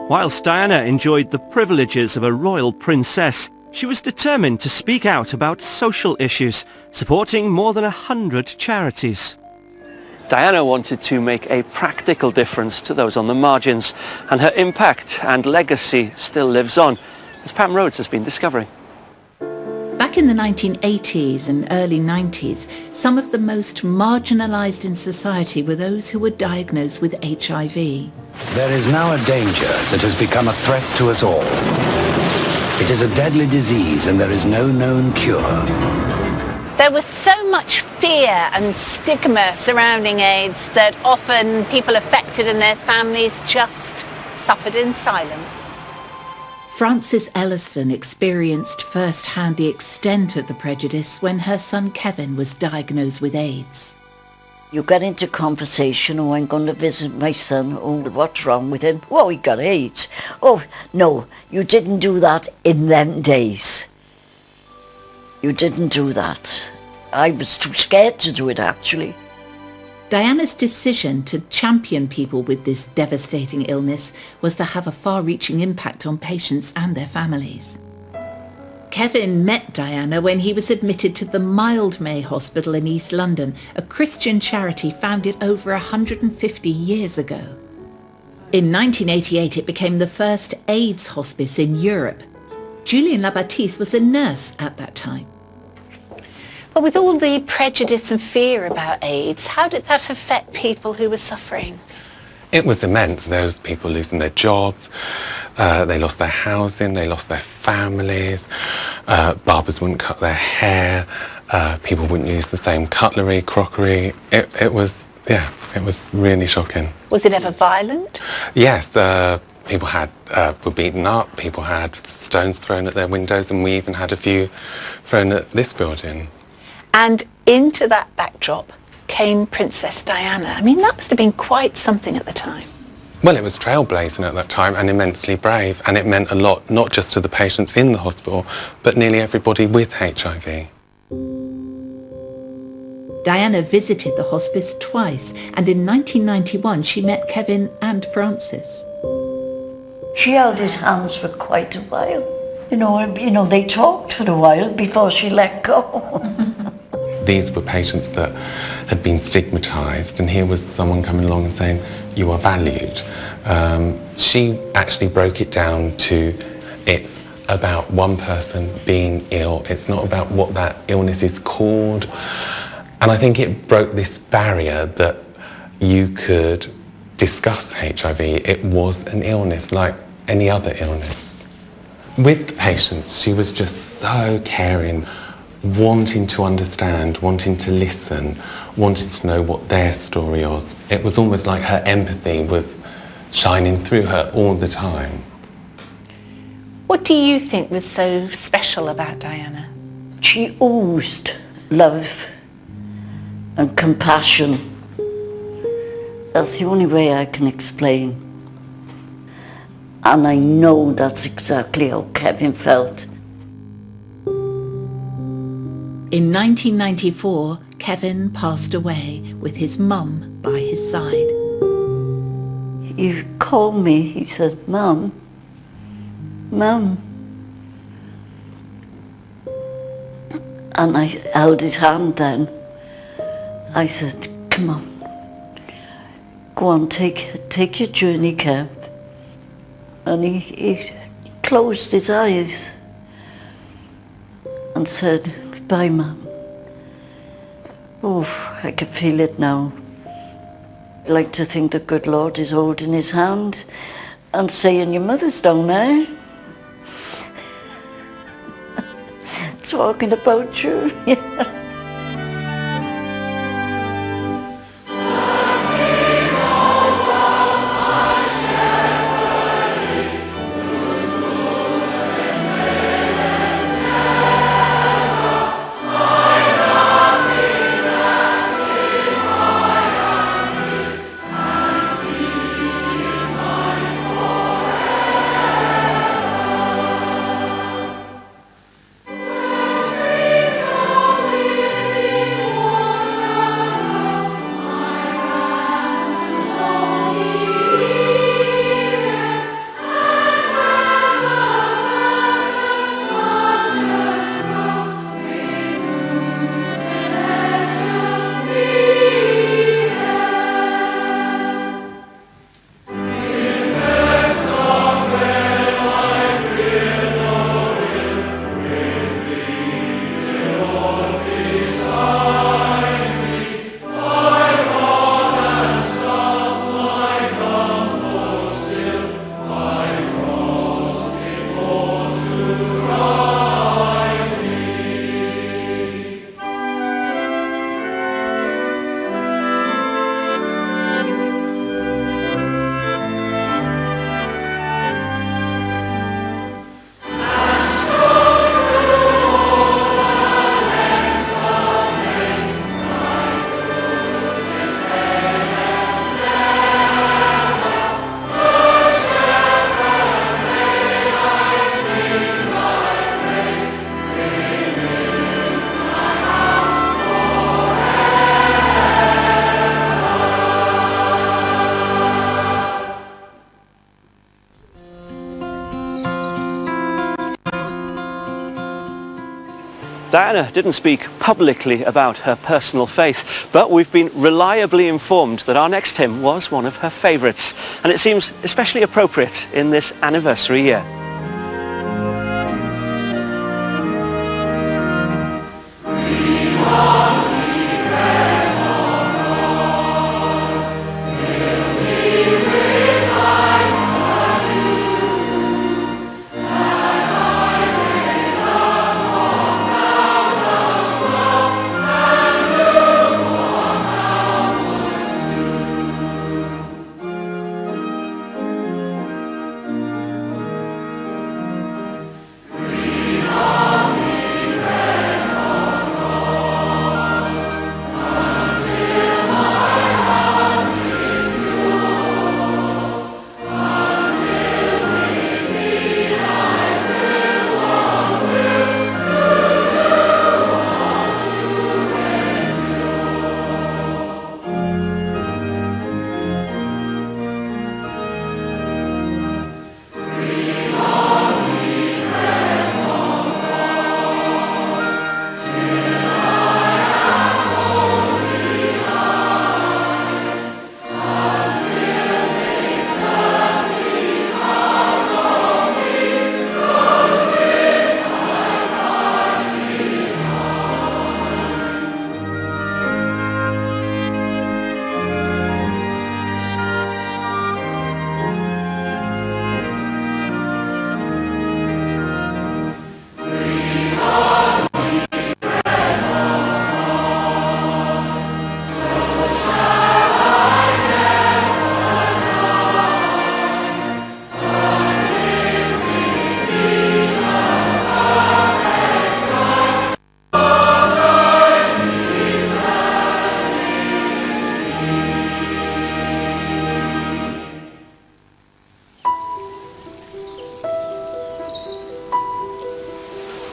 Whilst Diana enjoyed the privileges of a royal princess, she was determined to speak out about social issues, supporting more than 100 charities. Diana wanted to make a practical difference to those on the margins, and her impact and legacy still lives on, as Pam Rhodes has been discovering. Back in the 1980s and early 90s, some of the most marginalised in society were those who were diagnosed with HIV. There is now a danger that has become a threat to us all. It is a deadly disease and there is no known cure. There was so much fear and stigma surrounding AIDS that often people affected and their families just suffered in silence. Frances Elliston experienced firsthand the extent of the prejudice when her son Kevin was diagnosed with AIDS. You get into conversation, oh, I'm going to visit my son, oh, what's wrong with him? Oh, he got AIDS. Oh, no, you didn't do that in them days. You didn't do that. I was too scared to do it, actually. Diana's decision to champion people with this devastating illness was to have a far-reaching impact on patients and their families. Kevin met Diana when he was admitted to the Mildmay Hospital in East London, a Christian charity founded over 150 years ago. In 1988, it became the first AIDS hospice in Europe. Julian Labaptiste was a nurse at that time. But with all the prejudice and fear about AIDS, how did that affect people who were suffering? It was immense. There was people losing their jobs, they lost their housing, they lost their families, barbers wouldn't cut their hair, people wouldn't use the same cutlery, crockery. It was really shocking. Was it ever violent? Yes, people were beaten up, people had stones thrown at their windows, and we even had a few thrown at this building. And into that backdrop came Princess Diana. I mean, that must have been quite something at the time. Well, it was trailblazing at that time and immensely brave, and it meant a lot, not just to the patients in the hospital, but nearly everybody with HIV. Diana visited the hospice twice, and in 1991 she met Kevin and Frances. She held his hands for quite a while. You know, they talked for a while before she let go. These were patients that had been stigmatised, and here was someone coming along and saying, you are valued. She actually broke it down to, it's about one person being ill. It's not about what that illness is called. And I think it broke this barrier that you could discuss HIV. It was an illness like any other illness. With patients, she was just so caring, wanting to understand, wanting to listen, wanting to know what their story was. It was almost like her empathy was shining through her all the time. What do you think was so special about Diana? She oozed love and compassion. That's the only way I can explain. And I know that's exactly how Kevin felt. In 1994, Kevin passed away with his mum by his side. He called me, he said, Mum. And I held his hand then. I said, come on, go on, take your journey, Kev. And he closed his eyes and said, goodbye, Mum. Oh, I can feel it now. I like to think the good Lord is holding his hand and saying, your mother's down there. Talking about you. Yeah. Diana didn't speak publicly about her personal faith, but we've been reliably informed that our next hymn was one of her favourites, and it seems especially appropriate in this anniversary year.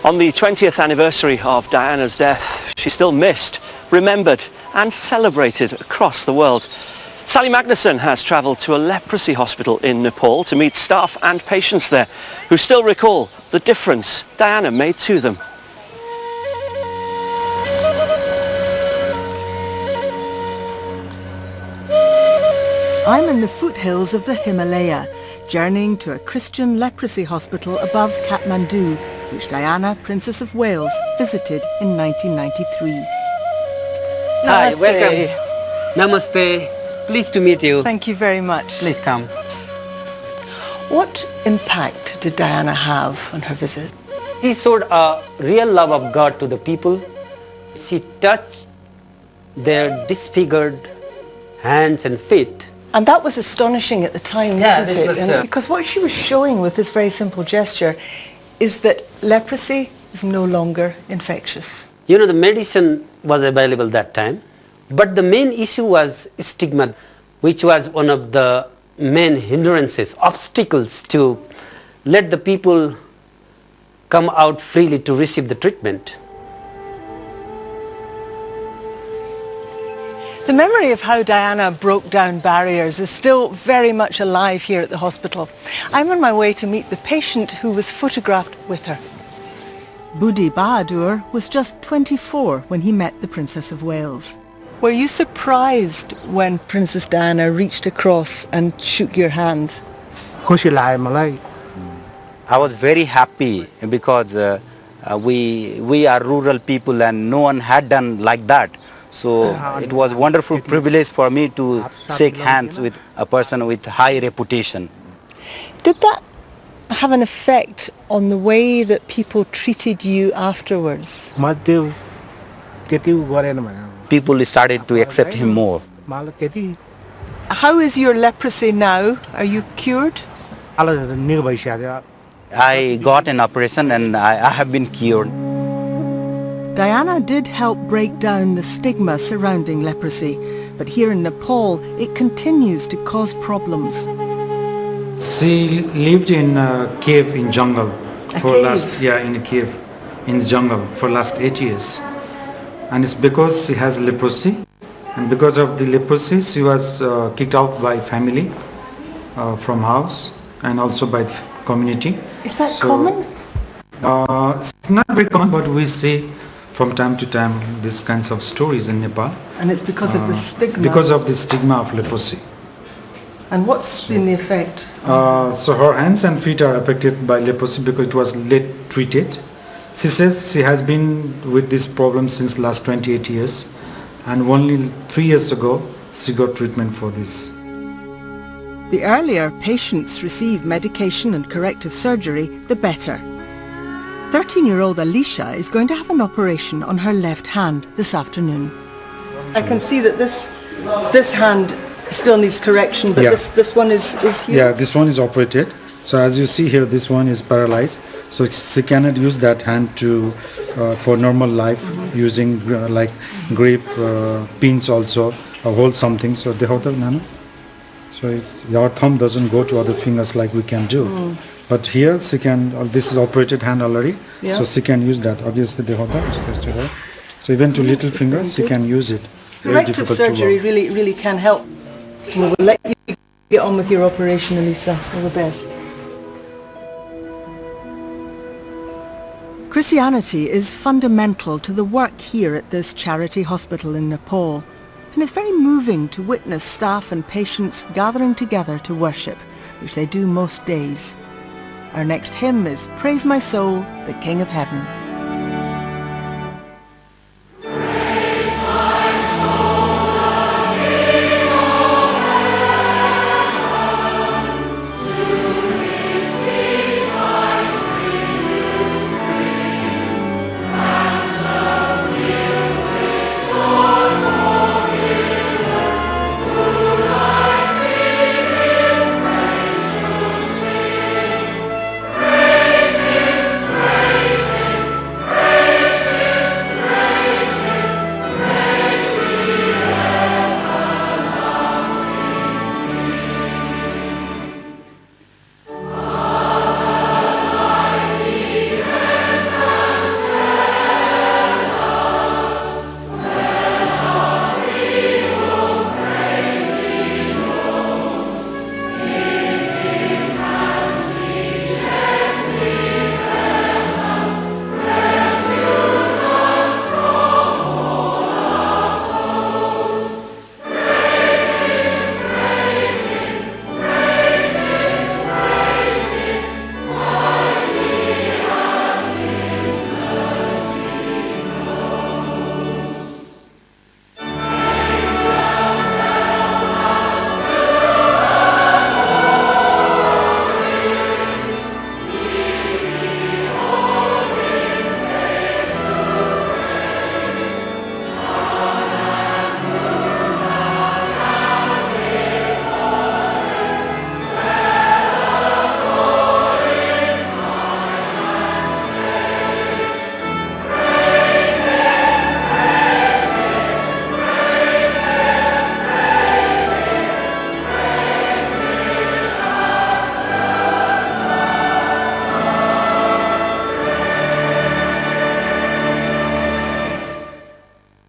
On the 20th anniversary of Diana's death, she's still missed, remembered and celebrated across the world. Sally Magnuson has travelled to a leprosy hospital in Nepal to meet staff and patients there who still recall the difference Diana made to them. I'm in the foothills of the Himalaya, journeying to a Christian leprosy hospital above Kathmandu, which Diana, Princess of Wales, visited in 1993. Hi, welcome. Namaste. Pleased to meet you. Thank you very much. Please come. What impact did Diana have on her visit? She showed a real love of God to the people. She touched their disfigured hands and feet. And that was astonishing at the time, Yeah, wasn't it? this was, Because what she was showing with this very simple gesture is that leprosy is no longer infectious. You know, the medicine was available that time, but the main issue was stigma, which was one of the main hindrances, obstacles to let the people come out freely to receive the treatment. The memory of how Diana broke down barriers is still very much alive here at the hospital. I'm on my way to meet the patient who was photographed with her. Budi Bahadur was just 24 when he met the Princess of Wales. Were you surprised when Princess Diana reached across and shook your hand? I was very happy because we are rural people and no one had done like that. So it was a wonderful privilege for me to shake hands with a person with high reputation. Did that have an effect on the way that people treated you afterwards? People started to accept him more. How is your leprosy now? Are you cured? I got an operation and I have been cured. Diana did help break down the stigma surrounding leprosy, but here in Nepal it continues to cause problems. She lived in a cave in jungle for in a cave in the jungle for last 8 years, and it's because she has leprosy, and because of the leprosy she was kicked out by family from house and also by the community. Is that common? It's not very common, but we see from time to time these kinds of stories in Nepal. And it's because of the stigma. Because of the stigma of leprosy. And what's been the effect? So her hands and feet are affected by leprosy because it was late treated. She says she has been with this problem since last 28 years, and only 3 years ago she got treatment for this. The earlier patients receive medication and corrective surgery, the better. 13-year-old Alicia is going to have an operation on her left hand this afternoon. I can see that this hand still needs correction, but this one is healed. Yeah, this one is operated. So as you see here, this one is paralyzed. So she cannot use that hand to for normal life, using like grip, pins also, or hold something. So they hold the nano. So your thumb doesn't go to other fingers like we can do. But here she can. This is operated hand already, so she can use that. Obviously they hold that. So even to little fingers, she can use it. Corrective surgery really can help. We'll let you get on with your operation, Elisa. All the best. Christianity is fundamental to the work here at this charity hospital in Nepal, and it's very moving to witness staff and patients gathering together to worship, which they do most days. Our next hymn is Praise My Soul, the King of Heaven.